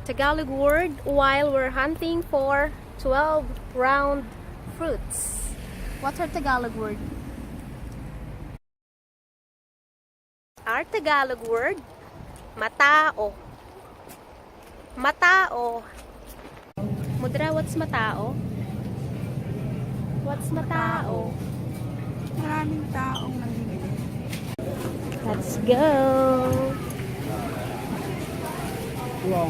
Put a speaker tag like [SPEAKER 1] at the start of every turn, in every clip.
[SPEAKER 1] Tagalog word while we're hunting for 12 round fruits. What's our Tagalog word? Our Tagalog word, matao. Matao. Mudra, what's matao? What's matao?
[SPEAKER 2] Maraming taong namimili.
[SPEAKER 1] Let's go!
[SPEAKER 2] Wow.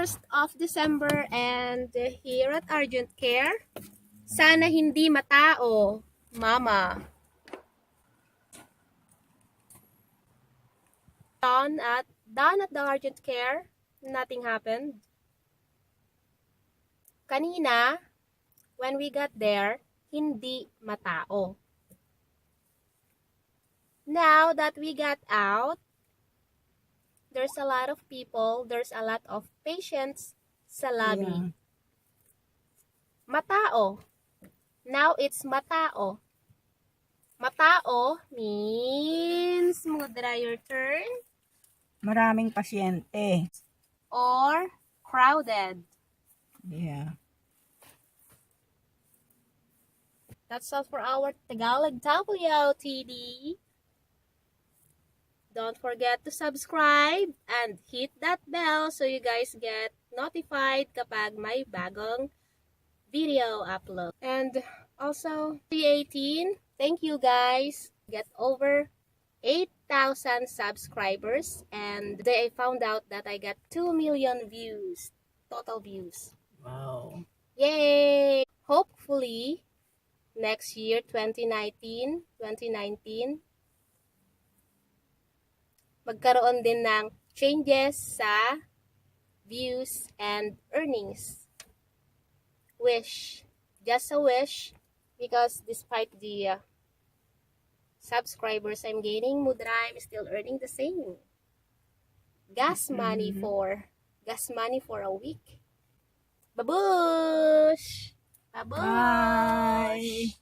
[SPEAKER 1] 1st of December and here at Urgent Care, sana hindi matao, mama. Done at the Urgent Care, nothing happened. Kanina, when we got there, hindi matao. Now that we got out, there's a lot of people, there's a lot of patients sa lobby.
[SPEAKER 2] Yeah.
[SPEAKER 1] Matao. Now it's matao. Matao means, Mudra, your turn.
[SPEAKER 2] Maraming pasyente.
[SPEAKER 1] Or crowded.
[SPEAKER 2] Yeah.
[SPEAKER 1] That's all for our Tagalog WOTD. Don't forget to subscribe and hit that bell so you guys get notified kapag may bagong video upload. And also, 2018, thank you guys. Get over 8,000 subscribers and today I found out that I got 2 million views, total views.
[SPEAKER 2] Wow.
[SPEAKER 1] Yay! Hopefully, next year, 2019, magkaroon din ng changes sa views and earnings. Wish. Just a wish. Because despite the subscribers I'm gaining, Mudra, I'm still earning the same. Gas money for a week. Babush! Babush!
[SPEAKER 2] Bye!